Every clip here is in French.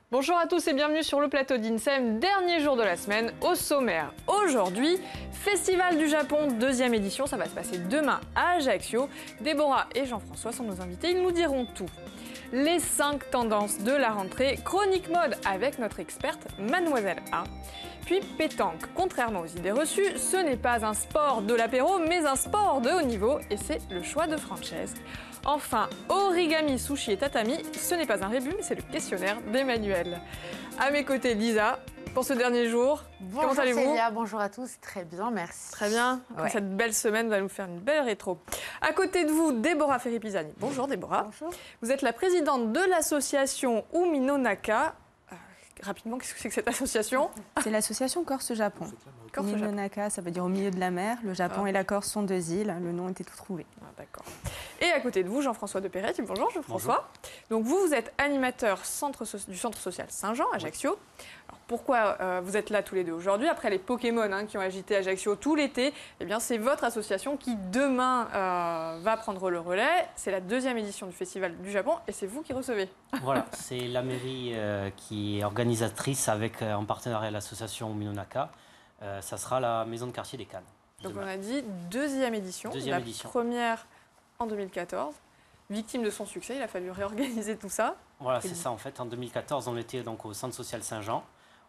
Bonjour à tous et bienvenue sur le plateau d'INSEM, dernier jour de la semaine, au sommaire. Aujourd'hui, Festival du Japon, deuxième édition, ça va se passer demain à Ajaccio. Déborah et Jean-François sont nos invités, ils nous diront tout. Les 5 tendances de la rentrée, chronique mode avec notre experte Mademoiselle A. Puis pétanque, contrairement aux idées reçues, ce n'est pas un sport de l'apéro, mais un sport de haut niveau, et c'est le choix de Francesque. Enfin, origami, sushi et tatami, ce n'est pas un rébut, mais c'est le questionnaire d'Emmanuel. À mes côtés, Lisa, pour ce dernier jour. Bonjour, comment allez-vous? Célia, bonjour à tous, très bien, merci. Très bien, ouais. Cette belle semaine va nous faire une belle rétro. À côté de vous, Déborah Ferri-Pisani. Bonjour Déborah. Bonjour. Vous êtes la présidente de l'association Uminonaka. Rapidement, qu'est-ce que c'est que cette association? C'est l'association Corse-Japon. Uminonaka, ça veut dire au milieu de la mer. Le Japon et la Corse sont 2 îles. Le nom était tout trouvé. Ah, d'accord. Et à côté de vous, Jean-François de Perret. Bonjour Jean-François. Donc vous êtes animateur du Centre social Saint-Jean, Ajaccio. Alors pourquoi vous êtes là tous les deux aujourd'hui? Après les Pokémon qui ont agité Ajaccio tout l'été, eh bien c'est votre association qui demain va prendre le relais. C'est la 2e édition du Festival du Japon et c'est vous qui recevez. Voilà, c'est la mairie qui est organisatrice avec en partenariat l'association Uminonaka. Ça sera la maison de quartier des Cannes. Donc on a dit 2e édition, la première en 2014. Victime de son succès, il a fallu réorganiser tout ça. Voilà, c'est ça en fait. En 2014, on était donc au Centre social Saint-Jean.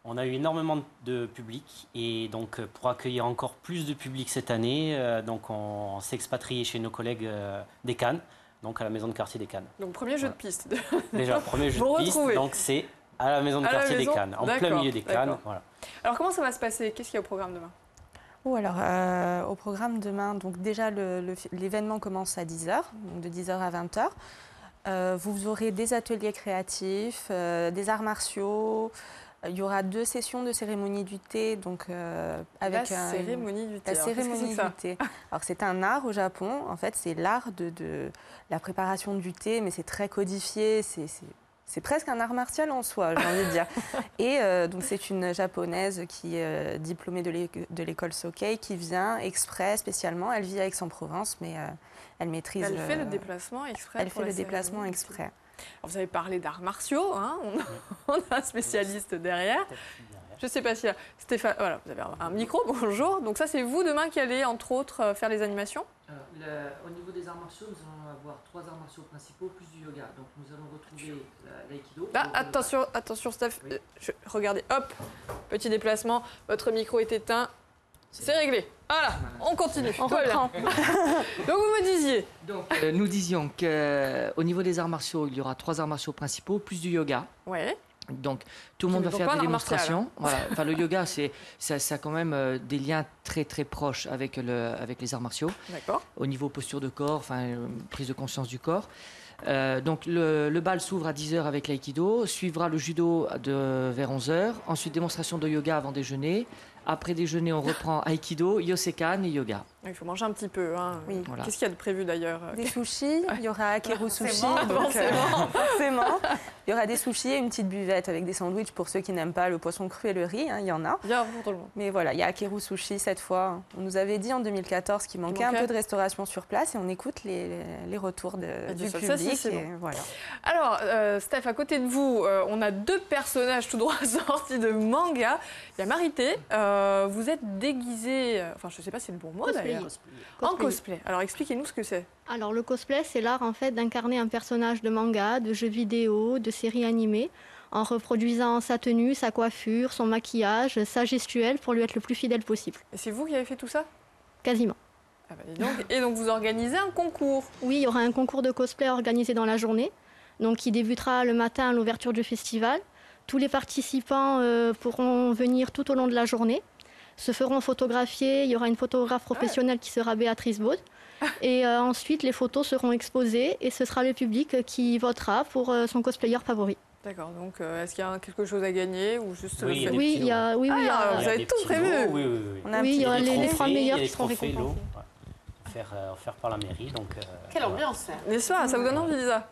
On a eu énormément de public et donc pour accueillir encore plus de public cette année, donc on s'est expatrié chez nos collègues des Cannes, donc à la maison de quartier des Cannes. Donc premier jeu de piste. Déjà, premier jeu de piste, donc c'est à la maison de quartier des Cannes, en plein milieu des Cannes. Voilà. Alors comment ça va se passer? Qu'est-ce qu'il y a au programme demain? Au programme demain, donc déjà l'événement commence à 10h, donc de 10h à 20h. Vous aurez des ateliers créatifs, des arts martiaux. Il y aura 2 sessions de cérémonie du thé, donc avec la cérémonie du thé. La cérémonie du thé. Alors c'est un art au Japon. En fait, c'est l'art de la préparation du thé, mais c'est très codifié. C'est presque un art martial en soi, j'ai envie de dire. Et donc c'est une japonaise qui est diplômée de l'école Sokei qui vient exprès, spécialement. Elle vit à Aix-en-Provence, mais elle maîtrise. Elle fait le déplacement exprès. Elle fait le déplacement exprès. Alors, vous avez parlé d'arts martiaux, on a un spécialiste derrière. Je ne sais pas si Stéphane, voilà, vous avez un micro, bonjour. Donc ça, c'est vous demain qui allez, entre autres, faire les animations? Au niveau des arts martiaux, nous allons avoir 3 arts martiaux principaux, plus du yoga. Donc nous allons retrouver l'aïkido. Attention, Steph, oui. Regardez, hop, petit déplacement, votre micro est éteint. C'est réglé. Voilà, on continue. On reprend. Donc vous me disiez. Donc nous disions qu'au niveau des arts martiaux, il y aura 3 arts martiaux principaux, plus du yoga. Ouais. Donc tout le monde va faire des démonstrations. Voilà. Enfin, le yoga, ça a quand même des liens très très proches avec les arts martiaux. D'accord. Au niveau posture de corps, prise de conscience du corps. Donc le bal s'ouvre à 10h avec l'aïkido, suivra le judo vers 11h, ensuite démonstration de yoga avant déjeuner. Après déjeuner, on reprend aïkido, yosekan et yoga. Il faut manger un petit peu. Oui. Voilà. Qu'est-ce qu'il y a de prévu d'ailleurs? Des sushis, il y aura akeru sushi. Forcément. Il y aura des sushis et une petite buvette avec des sandwichs pour ceux qui n'aiment pas le poisson cru et le riz. Il y en a. Il y a pour tout le monde. Mais voilà, il y a akeru sushi cette fois. On nous avait dit en 2014 qu'il manquait un peu de restauration sur place et on écoute les retours du public. Ça, bon. Voilà. Alors, Steph, à côté de vous, on a 2 personnages tout droit sortis de manga. Il y a Marité. Vous êtes déguisée, enfin je ne sais pas si c'est le bon mot d'ailleurs. En cosplay. Alors expliquez-nous ce que c'est. Alors le cosplay, c'est l'art en fait d'incarner un personnage de manga, de jeux vidéo, de séries animées, en reproduisant sa tenue, sa coiffure, son maquillage, sa gestuelle pour lui être le plus fidèle possible. Et c'est vous qui avez fait tout ça? Quasiment. Ah bah, dis donc. Et donc vous organisez un concours? Oui, il y aura un concours de cosplay organisé dans la journée, donc qui débutera le matin à l'ouverture du festival. Tous les participants pourront venir tout au long de la journée, se feront photographier. Il y aura une photographe professionnelle qui sera Béatrice Baud. Et ensuite, les photos seront exposées et ce sera le public qui votera pour son cosplayer favori. D'accord, donc est-ce qu'il y a quelque chose à gagner ou juste oui, il y a, vous avez tout prévu. Oui, il y a les 3 meilleurs qui seront récompensés. offert par la mairie. Donc, Quelle ambiance! N'est-ce pas? Ça vous donne envie, Lisa?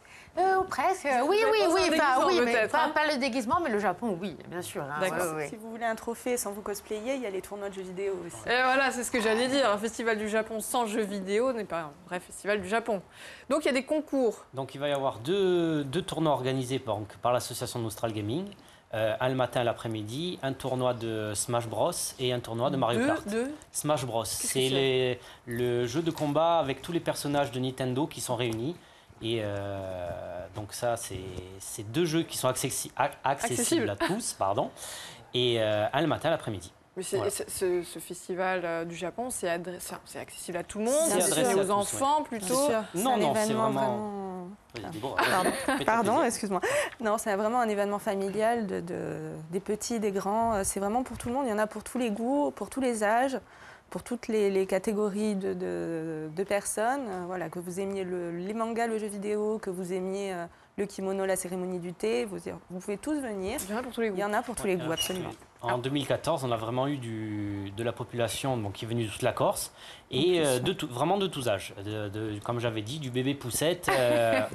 Presque. Oui, peut-être, hein. pas le déguisement, mais le Japon, oui, bien sûr. Hein, D'accord. Si vous voulez un trophée sans vous cosplayer, il y a les tournois de jeux vidéo aussi. Et voilà, c'est ce que j'allais dire. Un festival du Japon sans jeux vidéo n'est pas un vrai festival du Japon. Donc il y a des concours. Donc il va y avoir deux tournois organisés par l'association Nostral Gaming. Un le matin et l'après-midi, un tournoi de Smash Bros et un tournoi de Mario Kart. Smash Bros, c'est le jeu de combat avec tous les personnages de Nintendo qui sont réunis. Et donc ça, c'est 2 jeux qui sont accessibles à tous, pardon, et un le matin et l'après-midi. Mais Voilà. ce festival du Japon, c'est accessible à tout le monde, C'est c'est adressé à aux tous, enfants plutôt. Non, c'est vraiment... Faites-toi Pardon, plaisir. excuse-moi. Non, c'est vraiment un événement familial des petits, des grands. C'est vraiment pour tout le monde. Il y en a pour tous les goûts, pour tous les âges, pour toutes les catégories de personnes. Voilà, que vous aimiez les mangas, le jeu vidéo, que vous aimiez le kimono, la cérémonie du thé. Vous pouvez tous venir. Il y en a pour tous les goûts. Il y en a pour tous les goûts, absolument. En 2014, on a vraiment eu de la population qui est venue de toute la Corse et vraiment de tous âges. Comme j'avais dit, du bébé poussette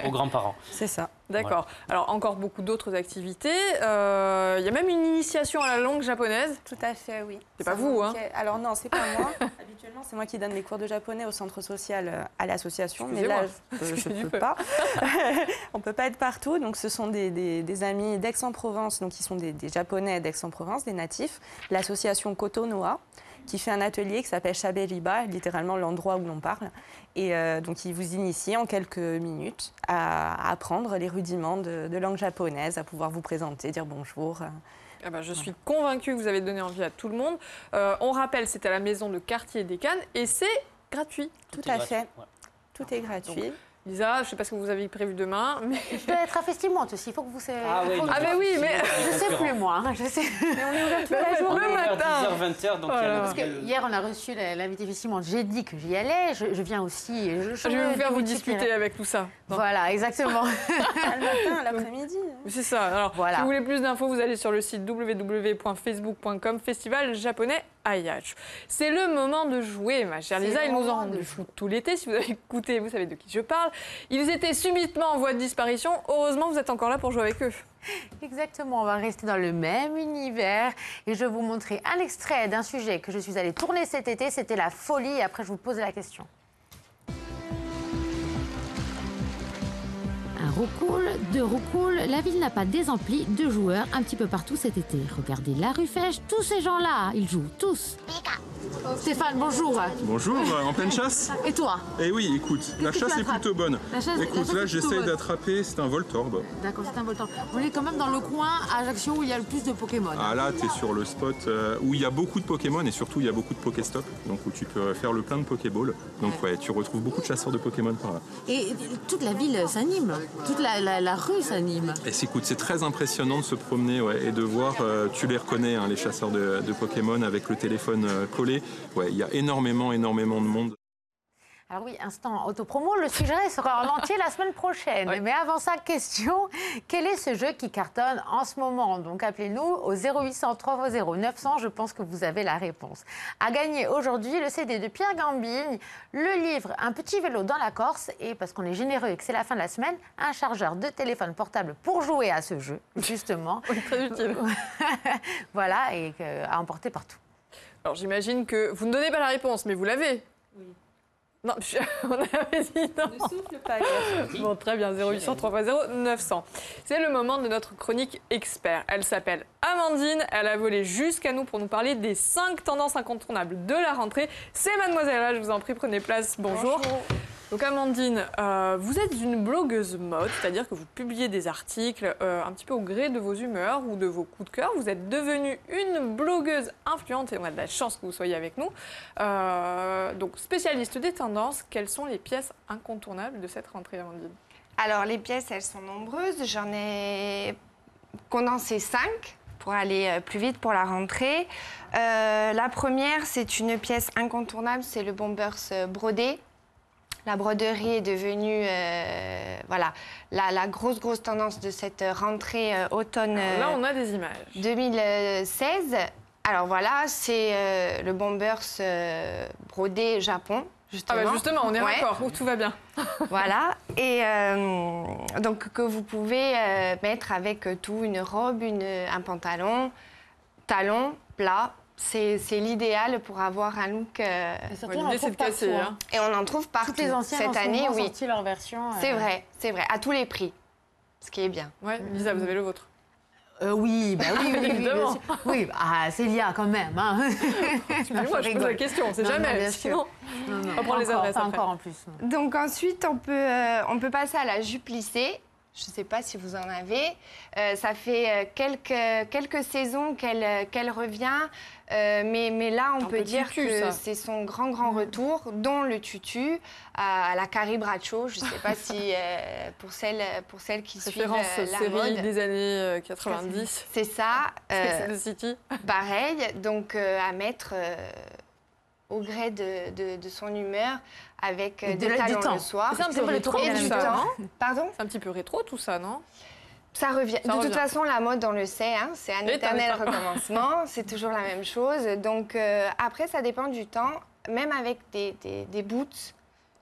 aux grands-parents. C'est ça. D'accord. Alors, encore beaucoup d'autres activités. Il y a même une initiation à la langue japonaise. Tout à fait, oui. C'est pas vous, hein? Alors non, c'est pas moi. Habituellement, c'est moi qui donne les cours de japonais au centre social à l'association. Mais là, je ne peux pas. On ne peut pas être partout. Donc, ce sont des amis d'Aix-en-Provence, donc qui sont des Japonais d'Aix-en-Provence, des natifs. L'association Kotonoa, qui fait un atelier qui s'appelle Shaberiba, littéralement l'endroit où l'on parle. Et donc, il vous initie en quelques minutes à apprendre les rudiments de langue japonaise, à pouvoir vous présenter, dire bonjour. Ah bah, je suis convaincue que vous avez donné envie à tout le monde. On rappelle, c'est à la maison de quartier des Cannes et c'est gratuit. Tout à fait. Tout est gratuit. Donc, Lisa, je ne sais pas ce que vous avez prévu demain, mais... Je dois être à Festimante aussi, il faut que vous... Ah oui, mais oui, mais... Je sais plus, moi. Je sais. Mais on est ouvert toute la On journée. le matin. 10h, 20h, donc Voilà. il y a Parce que hier, on a reçu l'invité Festimante. J'ai dit que j'y allais, je viens aussi. Et je Je vais vous faire vous multiplierai. discuter avec tout ça. Non. Voilà, exactement. Le matin, l'après-midi. C'est ça. Alors, Voilà. si vous voulez plus d'infos, vous allez sur le site www.facebook.com Festival japonais Ayash. C'est le moment de jouer, ma chère C'est Lisa. le Ils nous ont moment rendu de fou tout l'été. Si vous avez écouté, vous savez de qui je parle. Ils étaient subitement en voie de disparition. Heureusement, vous êtes encore là pour jouer avec eux. Exactement, on va rester dans le même univers. Et je vais vous montrer un extrait d'un sujet que je suis allée tourner cet été. C'était la folie. Et après, je vous pose la question. Un roucoule, 2 roucoules, la ville n'a pas désempli 2 joueurs un petit peu partout cet été. Regardez la rue Fèche, tous ces gens-là, ils jouent tous. Stéphane, bonjour. Bonjour, en pleine chasse? Et toi? Eh oui, écoute, la que chasse tu est attrapes? plutôt bonne. La chasse Écoute, est là plutôt j'essaye bonne. d'attraper, c'est un Voltorb. D'accord, c'est un volcan. On est quand même dans le coin à Ajaccio où il y a le plus de Pokémon. Ah là, t'es sur le spot où il y a beaucoup de Pokémon et surtout il y a beaucoup de Pokéstop, donc où tu peux faire le plein de Pokéballs. Donc ouais, tu retrouves beaucoup de chasseurs de Pokémon par là. Et toute la ville s'anime, toute la rue s'anime. Et écoute, c'est très impressionnant de se promener et de voir, tu les reconnais, hein, les chasseurs de Pokémon avec le téléphone collé. Ouais, il y a énormément de monde. Alors oui, instant autopromo, le sujet sera en entier la semaine prochaine. Oui. Mais avant ça, question, quel est ce jeu qui cartonne en ce moment? Donc appelez-nous au 0800 3x0 900, je pense que vous avez la réponse. À gagner aujourd'hui, le CD de Pierre Gambigne, le livre Un petit vélo dans la Corse et, parce qu'on est généreux et que c'est la fin de la semaine, un chargeur de téléphone portable pour jouer à ce jeu, justement. Oui, très utile. Voilà, et à emporter partout. Alors, j'imagine que vous ne donnez pas la réponse, mais vous l'avez. Oui. Non, on avait dit non. Ne souffle pas. Bon, très bien, 0800 3x0 900. C'est le moment de notre chronique expert. Elle s'appelle Amandine. Elle a volé jusqu'à nous pour nous parler des 5 tendances incontournables de la rentrée. C'est Mademoiselle là, je vous en prie, prenez place. Bonjour. Donc Amandine, vous êtes une blogueuse mode, c'est-à-dire que vous publiez des articles un petit peu au gré de vos humeurs ou de vos coups de cœur. Vous êtes devenue une blogueuse influente et on a de la chance que vous soyez avec nous. Donc spécialiste des tendances, quelles sont les pièces incontournables de cette rentrée, Amandine? Alors les pièces, elles sont nombreuses. J'en ai condensé 5 pour aller plus vite pour la rentrée. La première, c'est une pièce incontournable, c'est le bombers brodé. La broderie est devenue voilà, la grosse tendance de cette rentrée automne Là, on a des images. 2016. Alors voilà, c'est le bombers brodé Japon. Justement, on est raccord, tout va bien. Voilà, et donc que vous pouvez mettre avec tout, une robe, un pantalon, talons, plats. C'est l'idéal pour avoir un look. L'idée, c'est de casser. Hein. Et on en trouve partout. Toutes les anciennes cette année, ont sorti leur version. C'est vrai, à tous les prix, ce qui est bien. Ouais, Lisa, vous avez le vôtre. Oui, évidemment. Oui, Célia, quand même. Hein. Moi, je pose la question, on sait jamais. Sinon, on va prendre les adresses après. Encore en plus. Donc ensuite, on peut passer à la jupe plissée. Je ne sais pas si vous en avez. Ça fait quelques saisons qu'elle revient. Mais là, on peut dire que c'est son grand retour, dont le tutu à la Carrie Bradshaw. Je ne sais pas si pour celles qui suivent la série mode. Des années 90. C'est ça. Sex and the City. Pareil, donc à mettre au gré de son humeur, avec des talons le soir. C'est un petit peu rétro, du temps. Pardon ? C'est un petit peu rétro tout ça, non ? Ça revient. De toute façon, la mode, on le sait, hein, c'est un éternel recommencement. C'est toujours la même chose. Donc après, ça dépend du temps. Même avec des boots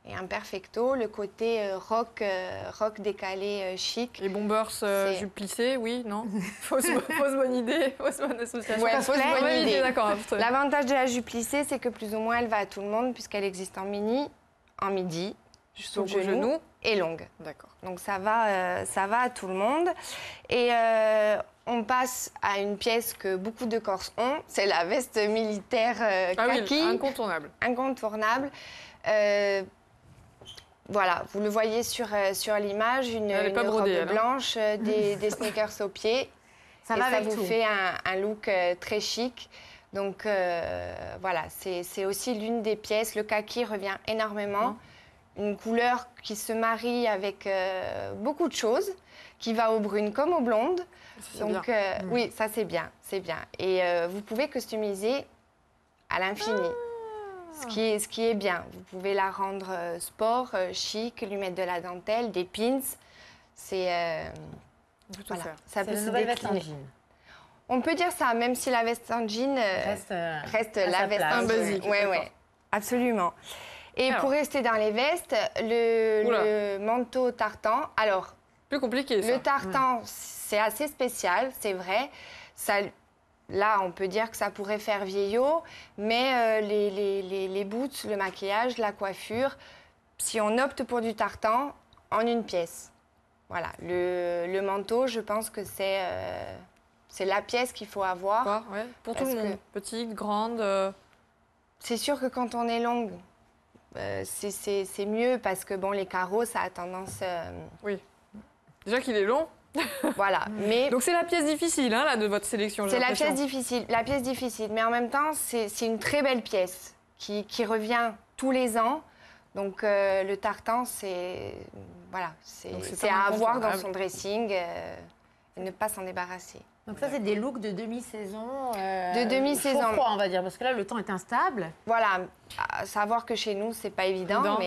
et un perfecto, le côté rock décalé chic. Les bombers jupe plissée, oui, non ? Fausse bonne idée, fausse bonne association. Ouais, fausse bonne idée. D'accord. L'avantage de la jupe plissée, c'est que plus ou moins, elle va à tout le monde puisqu'elle existe en mini, en midi, jusqu'au genou et longue. D'accord. Donc ça va à tout le monde. Et on passe à une pièce que beaucoup de Corses ont, c'est la veste militaire kaki. Oui, incontournable. Incontournable. Voilà, vous le voyez sur l'image, une robe blanche, des sneakers aux pieds. Ça vous fait un look très chic. Donc voilà, c'est aussi l'une des pièces. Le kaki revient énormément. Une couleur qui se marie avec beaucoup de choses, qui va aux brunes comme aux blondes. Donc oui, ça c'est bien. Et vous pouvez customiser à l'infini. Ce qui est bien. Vous pouvez la rendre sport, chic, lui mettre de la dentelle, des pins. C'est voilà, ça peut se veste en jean. On peut dire ça, même si la veste en jean reste la veste en basique. Oui, absolument. Et pour rester dans les vestes, le manteau tartan. Alors, plus compliqué. Ça. Le tartan, c'est assez spécial, c'est vrai. Là, on peut dire que ça pourrait faire vieillot, mais les boots, le maquillage, la coiffure, si on opte pour du tartan, en une pièce. Voilà, le manteau, je pense que c'est la pièce qu'il faut avoir. Pour tout le monde, petite, grande. C'est sûr que quand on est longue, c'est mieux parce que bon, les carreaux, ça a tendance... Oui, déjà qu'il est long. Voilà, mais... Donc c'est la pièce difficile là, de votre sélection. C'est la pièce difficile, mais en même temps, c'est une très belle pièce qui revient tous les ans. Donc le tartan, c'est à avoir dans son dressing et ne pas s'en débarrasser. Donc ça, c'est des looks de demi-saison. De demi-saison. Chaud-froid, on va dire, parce que là, le temps est instable. Voilà, à savoir que chez nous, c'est pas évident,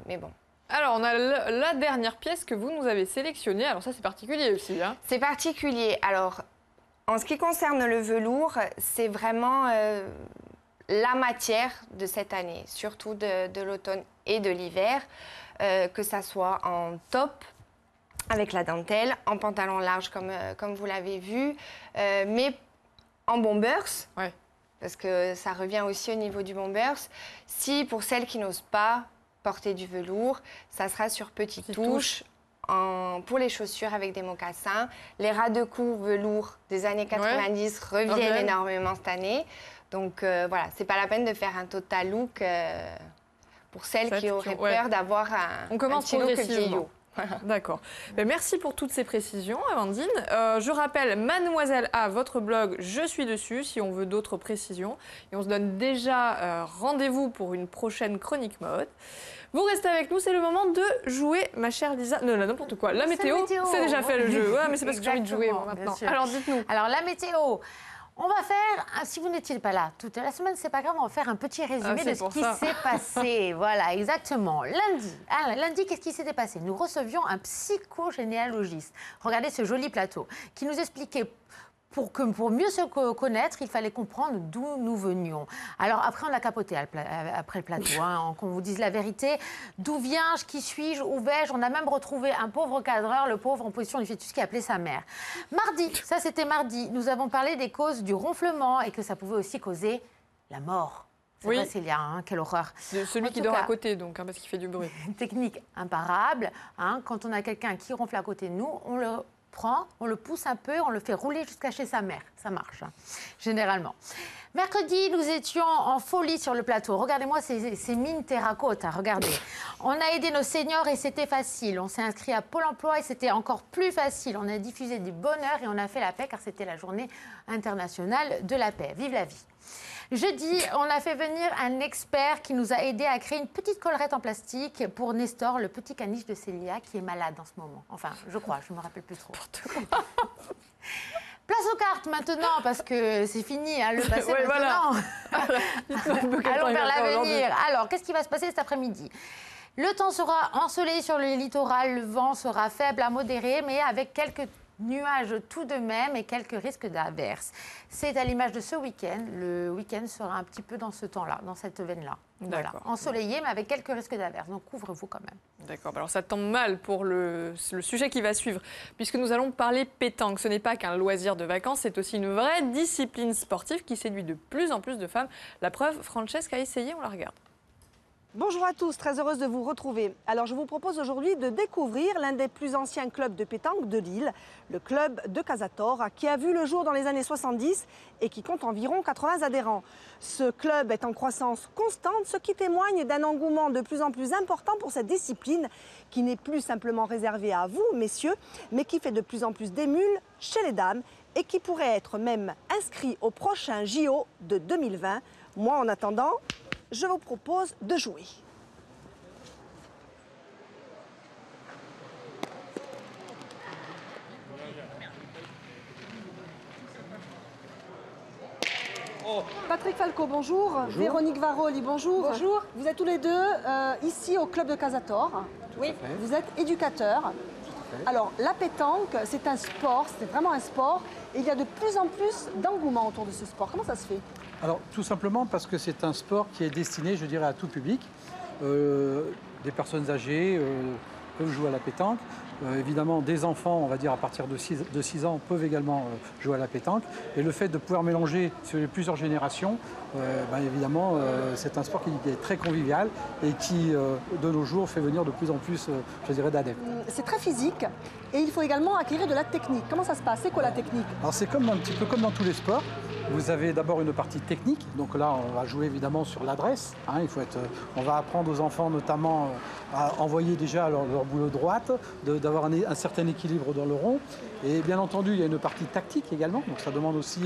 mais bon. Alors, on a la dernière pièce que vous nous avez sélectionnée. Alors ça, c'est particulier aussi. Hein. C'est particulier. Alors, en ce qui concerne le velours, c'est vraiment la matière de cette année, surtout de l'automne et de l'hiver, que ça soit en top, avec la dentelle, en pantalon large, comme vous l'avez vu, mais en bombers. Ouais. Parce que ça revient aussi au niveau du bombers. Si, pour celles qui n'osent pas porter du velours, ça sera sur petites touches pour les chaussures avec des mocassins. Les ras de cou velours des années 90 reviennent énormément cette année. Donc voilà, c'est pas la peine de faire un total look pour celles qui auraient peur d'avoir un petit look vieillot. Voilà. D'accord. Merci pour toutes ces précisions, Amandine. Je rappelle, Mademoiselle A, votre blog, je suis dessus si on veut d'autres précisions. Et on se donne déjà rendez-vous pour une prochaine chronique mode. Vous restez avec nous, c'est le moment de jouer, ma chère Lisa. Non, n'importe quoi. La météo, c'est déjà fait le jeu. Ouais, mais c'est parce que j'ai envie de jouer moi, maintenant. Alors dites-nous. Alors la météo. On va faire, si vous n'étiez pas là toute la semaine, c'est pas grave, on va faire un petit résumé de ce qui s'est passé. Voilà, exactement. Lundi, qu'est-ce qui s'était passé? Nous recevions un psychogénéalogiste. Regardez ce joli plateau qui nous expliquait pour mieux se connaître, il fallait comprendre d'où nous venions. Alors après, on a capoté après le plateau, hein, qu'on vous dise la vérité. D'où viens-je, qui suis-je, où vais-je? On a même retrouvé un pauvre cadreur, le pauvre en position du fœtus qui appelait sa mère. Mardi, ça c'était mardi, nous avons parlé des causes du ronflement et que ça pouvait aussi causer la mort. C'est vrai, Célia, hein, quelle horreur. Celui qui dort à côté, donc, hein, parce qu'il fait du bruit. Une technique imparable. Hein, quand on a quelqu'un qui ronfle à côté de nous, on le prend, on le pousse un peu, on le fait rouler jusqu'à chez sa mère. Ça marche, hein, généralement. Mercredi, nous étions en folie sur le plateau. Regardez-moi ces mines terracotta, regardez. On a aidé nos seniors et c'était facile. On s'est inscrit à Pôle emploi et c'était encore plus facile. On a diffusé du bonheur et on a fait la paix car c'était la journée internationale de la paix. Vive la vie. Jeudi, on a fait venir un expert qui nous a aidé à créer une petite collerette en plastique pour Nestor, le petit caniche de Célia, qui est malade en ce moment. Enfin, je crois, je ne me rappelle plus trop. Place aux cartes maintenant, parce que c'est fini, hein, le passé maintenant. Allons vers l'avenir. Alors, qu'est-ce qui va se passer cet après-midi? Le temps sera ensoleillé sur le littoral, le vent sera faible à modéré, mais avec quelques nuages tout de même et quelques risques d'averses. C'est à l'image de ce week-end. Le week-end sera un petit peu dans ce temps-là, dans cette veine-là. Voilà. Ensoleillé, mais avec quelques risques d'averses. Donc couvre-vous quand même. D'accord. Alors ça tombe mal pour le sujet qui va suivre, puisque nous allons parler pétanque. Ce n'est pas qu'un loisir de vacances, c'est aussi une vraie discipline sportive qui séduit de plus en plus de femmes. La preuve, Francesca a essayé, on la regarde. Bonjour à tous, très heureuse de vous retrouver. Alors je vous propose aujourd'hui de découvrir l'un des plus anciens clubs de pétanque de Lille, le club de Casator, qui a vu le jour dans les années 70 et qui compte environ 80 adhérents. Ce club est en croissance constante, ce qui témoigne d'un engouement de plus en plus important pour cette discipline qui n'est plus simplement réservée à vous, messieurs, mais qui fait de plus en plus d'émules chez les dames et qui pourrait être même inscrit au prochain JO de 2020. Moi, en attendant, je vous propose de jouer. Patrick Falco, bonjour. Véronique Varoli, bonjour. Bonjour. Vous êtes tous les deux ici au club de Casator. Oui. Vous êtes éducateurs. Alors, la pétanque, c'est un sport, c'est vraiment un sport. Et il y a de plus en plus d'engouement autour de ce sport. Comment ça se fait? Alors, tout simplement parce que c'est un sport qui est destiné, je dirais, à tout public. Des personnes âgées peuvent jouer à la pétanque. Évidemment, des enfants, on va dire à partir de 6 ans, peuvent également jouer à la pétanque. Et le fait de pouvoir mélanger sur les plusieurs générations, évidemment, c'est un sport qui est très convivial et qui, de nos jours, fait venir de plus en plus, je dirais, d'adeptes. C'est très physique et il faut également acquérir de la technique. Comment ça se passe? C'est quoi la technique? Alors, c'est un petit peu comme dans tous les sports. Vous avez d'abord une partie technique, donc là on va jouer évidemment sur l'adresse. Hein, on va apprendre aux enfants notamment à envoyer déjà leur boule droite, d'avoir un certain équilibre dans le rond. Et bien entendu il y a une partie tactique également, donc ça demande aussi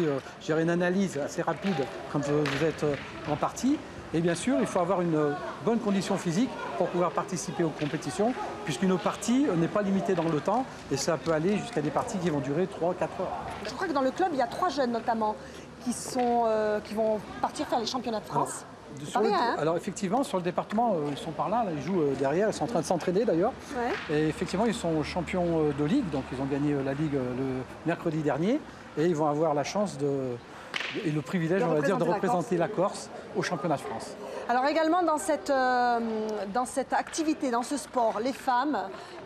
une analyse assez rapide quand vous êtes en partie. Et bien sûr, il faut avoir une bonne condition physique pour pouvoir participer aux compétitions, puisqu'une partie n'est pas limitée dans le temps, et ça peut aller jusqu'à des parties qui vont durer 3-4 heures. Je crois que dans le club, il y a 3 jeunes notamment qui vont partir faire les championnats de France. Alors effectivement, sur le département, ils sont par là, ils jouent derrière, ils sont en train de s'entraîner d'ailleurs. Ouais. Et effectivement, ils sont champions de ligue, donc ils ont gagné la ligue le mercredi dernier, et ils vont avoir la chance et le privilège, on va dire, de représenter la Corse au championnat de France. Alors également dans cette activité, dans ce sport, les femmes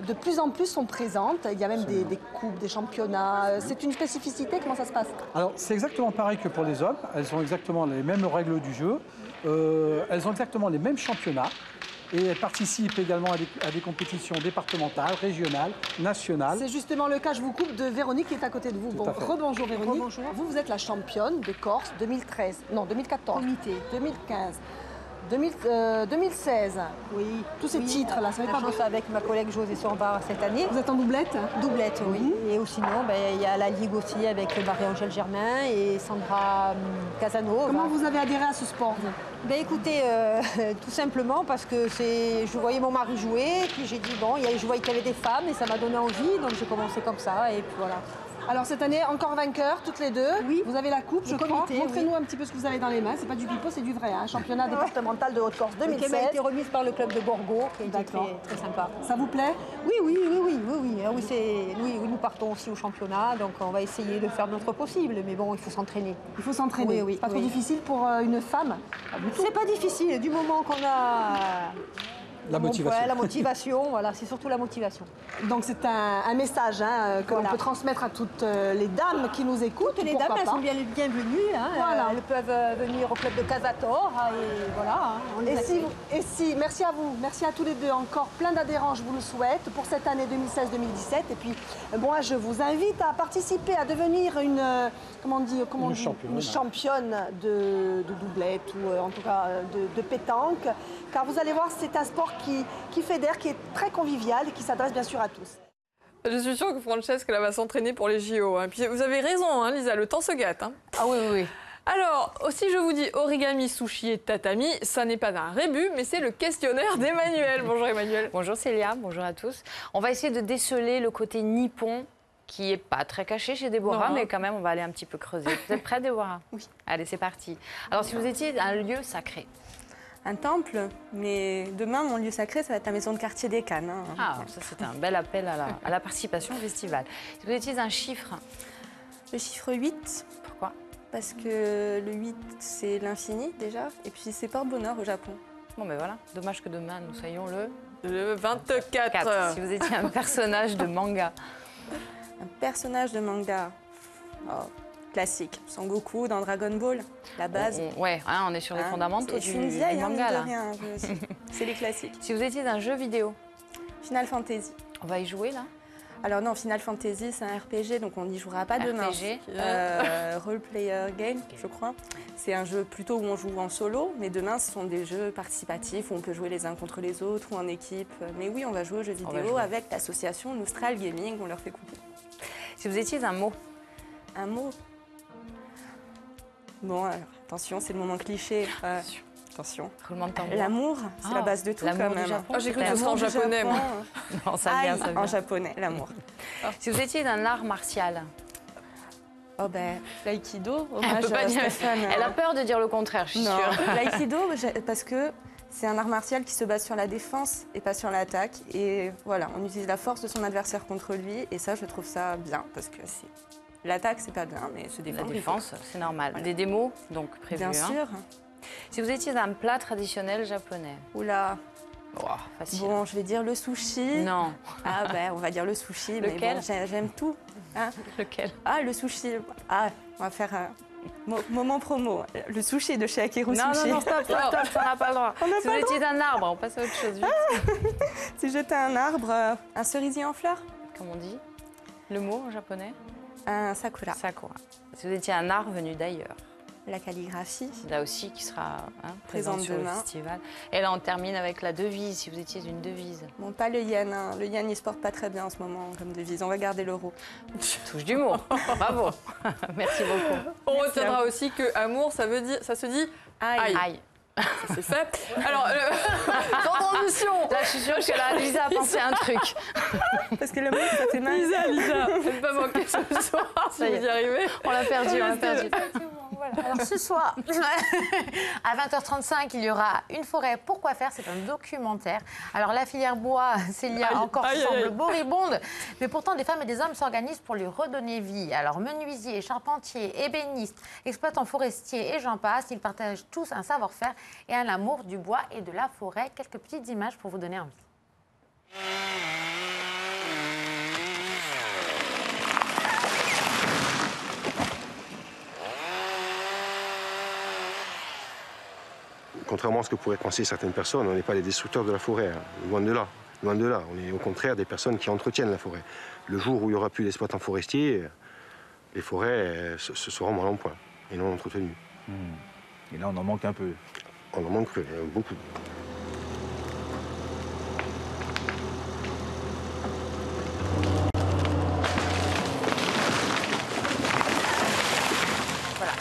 de plus en plus sont présentes. Il y a même des coupes, des championnats. C'est une spécificité, comment ça se passe? Alors c'est exactement pareil que pour les hommes. Elles ont exactement les mêmes règles du jeu. Elles ont exactement les mêmes championnats. Et elles participent également à des compétitions départementales, régionales, nationales. C'est justement le cas, je vous coupe, de Véronique qui est à côté de vous. Rebonjour Véronique. Rebonjour. Vous êtes la championne de Corse 2014. Comité. 2015. 2016. Oui. Tous ces titres-là, ça fait pas chance avec ma collègue José Sorbar cette année. Vous êtes en doublette? Doublette, oui. Et sinon, il y a la Ligue aussi avec Marie-Angèle Germain et Sandra Casano. Comment vous avez adhéré à ce sport? Écoutez, tout simplement parce que je voyais mon mari jouer, puis j'ai dit, je voyais qu'il y avait des femmes et ça m'a donné envie, donc j'ai commencé comme ça, et puis voilà. Alors cette année, encore vainqueur, toutes les deux. Oui. Vous avez la coupe, je crois. Montrez-nous un petit peu ce que vous avez dans les mains. C'est pas du pipeau, c'est du vrai. Hein. Championnat départemental de Haute-Corse 2016. Qui a été remise par le club de Borgo, qui a été très sympa. Ça vous plaît? Oui. Nous partons aussi au championnat, donc on va essayer de faire notre possible. Mais bon, il faut s'entraîner. Il faut s'entraîner. Oui. Pas trop difficile pour une femme? C'est pas difficile, du moment qu'on a... La motivation. La motivation, voilà, c'est surtout la motivation. Donc c'est un message que l'on peut transmettre à toutes les dames qui nous écoutent. Toutes les dames, elles sont bienvenues. Hein, voilà. Elles peuvent venir au club de Casator. Et voilà, on les accueille. Merci à vous, merci à tous les deux. Encore plein d'adhérents, je vous le souhaite, pour cette année 2016-2017. Et puis, moi, je vous invite à participer, à devenir une championne de doublette ou en tout cas de pétanque. Car vous allez voir, c'est un sport qui fédère, qui est très convivial et qui s'adresse bien sûr à tous. Je suis sûre que Francesca va s'entraîner pour les JO. Hein. Puis vous avez raison, hein, Lisa, le temps se gâte. Hein. Ah oui. Alors, si je vous dis origami, sushi et tatami, ça n'est pas un rébut, mais c'est le questionnaire d'Emmanuel. Bonjour Emmanuel. Bonjour Célia, bonjour à tous. On va essayer de déceler le côté nippon qui n'est pas très caché chez Déborah, mais quand même, on va aller un petit peu creuser. Vous êtes prête, Déborah? Oui. Allez, c'est parti. Alors, si vous étiez un lieu sacré. Un temple, mais demain, mon lieu sacré, ça va être la maison de quartier des Cannes. Hein. Ah, ça c'est un bel appel à la participation au festival. Si vous étiez un chiffre. Le chiffre 8. Pourquoi? Parce que le 8, c'est l'infini déjà, et puis c'est porte-bonheur au Japon. Bon, mais voilà, dommage que demain, nous soyons le 24. Si vous étiez un personnage de manga. Un personnage de manga classique. Sangoku dans Dragon Ball, la base. On est sur les fondamentaux du manga, là. C'est les classiques. Si vous étiez un jeu vidéo. Final Fantasy. On va y jouer, là? Alors non, Final Fantasy, c'est un RPG, donc on n'y jouera pas demain. RPG. Role Player Game, je crois. C'est un jeu plutôt où on joue en solo, mais demain, ce sont des jeux participatifs où on peut jouer les uns contre les autres ou en équipe. Mais oui, on va jouer aux jeux vidéo avec l'association Noustral Gaming, on leur fait coucou. Si vous étiez un mot. Un mot. Bon, alors, attention, c'est le moment cliché. Attention. L'amour, c'est la base de tout quand même. J'ai cru que ce serait en japonais, moi. Non, ça vient. En japonais, l'amour. Si vous étiez d'un art martial. Oh ben, l'aïkido, Elle a peur de dire le contraire, je suis sûre. L'aïkido, parce que c'est un art martial qui se base sur la défense et pas sur l'attaque. Et voilà, on utilise la force de son adversaire contre lui. Et ça, je trouve ça bien, parce que l'attaque, c'est pas bien, mais se défendre. La défense, c'est normal. Voilà. Des démos, donc prévues. Bien sûr. Si vous étiez un plat traditionnel japonais. Oula. Facile. Bon, je vais dire le sushi. Non. Ah ben, on va dire le sushi. Lequel? Mais bon, j'aime tout. Hein. Lequel? Ah, le sushi. Ah, on va faire moment promo. Le sushi de chez Akeru Sushi. Non, stop, on n'a pas le droit. Si vous étiez un arbre, on passe à autre chose vite. Si j'étais un arbre, un cerisier en fleurs. Comme on dit. Le mot en japonais? Un sakura. Sakura. Si vous étiez un art venu d'ailleurs. La calligraphie. Là aussi qui sera présente sur demain. Le festival. Et là, on termine avec la devise, si vous étiez une devise. Bon, pas le yen. Hein. Le yen, il se porte pas très bien en ce moment comme devise. On va garder l'euro. Touche d'humour. Bravo. Merci beaucoup. On retiendra aussi que amour, ça se dit aïe. Ça, c'est fait. Alors, sans transition. Là, je suis sûre que la Lisa a pensé à un truc. Parce que le mot, ça fait mal. Lisa, ne pas manquer ce soir si vous y arrivez. On l'a perdu, Voilà. Alors ce soir, à 20h35, il y aura Une forêt, pourquoi faire? C'est un documentaire. Alors la filière bois, Célia, encore semble moribonde, mais pourtant des femmes et des hommes s'organisent pour lui redonner vie. Alors menuisiers, charpentiers, ébénistes, exploitants forestiers et j'en passe, ils partagent tous un savoir-faire et un amour du bois et de la forêt. Quelques petites images pour vous donner envie. Contrairement à ce que pourraient penser certaines personnes, on n'est pas les destructeurs de la forêt, hein. Loin de là. Loin de là. On est au contraire des personnes qui entretiennent la forêt. Le jour où il n'y aura plus d'exploitants forestiers, les forêts se seront mal en point et non entretenues. Et là, on en manque un peu. On en manque beaucoup.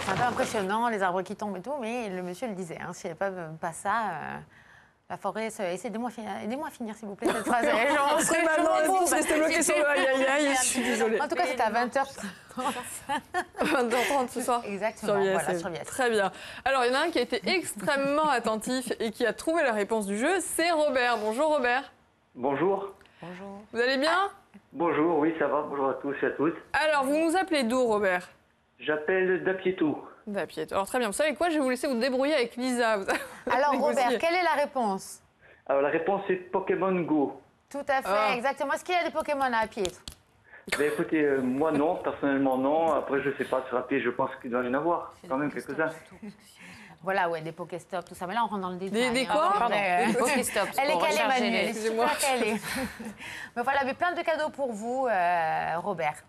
C'est un peu impressionnant, les arbres qui tombent et tout, mais le monsieur le disait, hein, s'il n'y avait pas ça, La forêt, aidez-moi à finir, s'il vous plaît, cette phrase. Restez bloqué sur le aïe aïe aïe, je suis désolée. En tout cas, c'était à 20h30. 20h30 ce soir. Exactement, sur Vias. Très bien. Alors, il y en a un qui a été extrêmement attentif et qui a trouvé la réponse du jeu, c'est Robert. Bonjour Robert. Bonjour. Bonjour. Vous allez bien? Bonjour, oui, ça va. Bonjour à tous et à toutes. Alors, vous nous appelez d'où, Robert? J'appelle d'Apietou. D'Apietou. Alors, très bien. Vous savez quoi? Je vais vous laisser vous débrouiller avec Lisa. Alors, Robert, quelle est la réponse? Alors, la réponse, c'est Pokémon Go. Tout à fait, exactement. Est-ce qu'il y a des Pokémon à Apietou? Ben, écoutez, moi, non. Personnellement, non. Après, je ne sais pas. Sur Apietou, je pense qu'il doit y en avoir. Quand même, quelques-uns. Voilà, ouais, des Pokéstop, tout ça. Mais là, on rentre dans le détail. Des quoi? Pardon, des Pokéstop. Elle est calée, Manuel. Elle est Excusez-moi. super calée. Mais voilà, mais plein de cadeaux pour vous, Robert,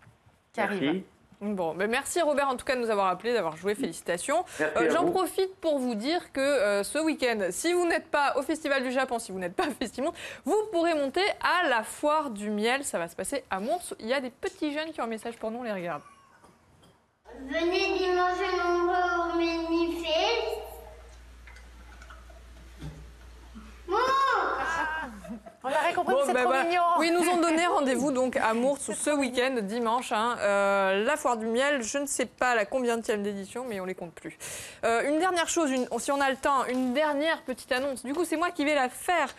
qui arrive. Bon, ben merci Robert en tout cas de nous avoir appelé, d'avoir joué, félicitations. J'en profite pour vous dire que ce week-end, si vous n'êtes pas au Festival du Japon, si vous n'êtes pas au Festimonde, vous pourrez monter à la Foire du Miel. Ça va se passer à Mons. Il y a des petits jeunes qui ont un message pour nous, on les regarde. Venez dimanche nombreux au Minifest. On aurait compris que c'est trop mignon. Oui, ils nous ont donné rendez-vous donc à Mours ce week-end, dimanche. La Foire du Miel, je ne sais pas la combienième d'édition, mais on les compte plus. Une dernière chose, si on a le temps, une dernière petite annonce. Du coup, c'est moi qui vais la faire.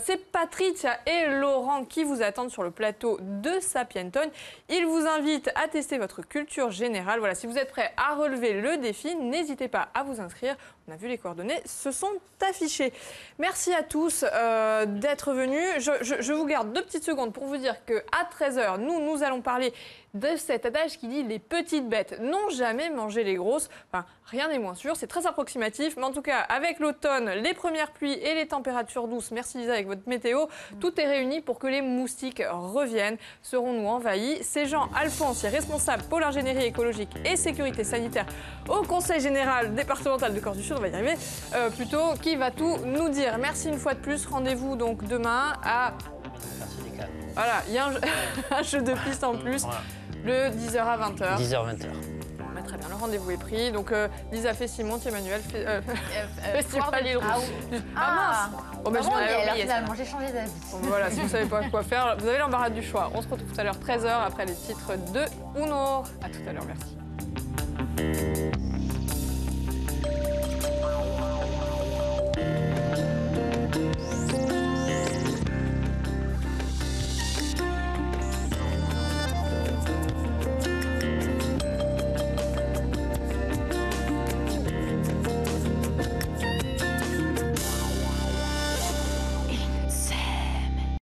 C'est Patricia et Laurent qui vous attendent sur le plateau de Sapienton. Ils vous invitent à tester votre culture générale. Voilà, si vous êtes prêts à relever le défi, n'hésitez pas à vous inscrire. On a vu les coordonnées, se sont affichées. Merci à tous d'être venus. Je vous garde 2 petites secondes pour vous dire qu'à 13h, nous allons parler de cet adage qui dit « les petites bêtes n'ont jamais mangé les grosses ». Enfin, rien n'est moins sûr, c'est très approximatif. Mais en tout cas, avec l'automne, les premières pluies et les températures douces, merci Lisa avec votre météo, tout est réuni pour que les moustiques reviennent. Serons-nous envahis? C'est Jean-Alphonse, responsable pôle ingénierie écologique et sécurité sanitaire au Conseil général départemental de Corse du Sud, on va y arriver, plutôt, qui va tout nous dire. Merci une fois de plus. Rendez-vous donc demain à... Voilà, il y a un jeu de piste en plus. Voilà. Le 10h à 20h. 10h-20h. Bah, très bien, le rendez-vous est pris. Donc, Lisa fait Simon, Emmanuel Festival Île Rouge. Ah mince. Bon, bah, finalement, j'ai changé d'avis. Bon, voilà, si vous ne savez pas quoi faire, vous avez l'embarras du choix. On se retrouve tout à l'heure, 13h, après les titres de Uno. À tout à l'heure, merci.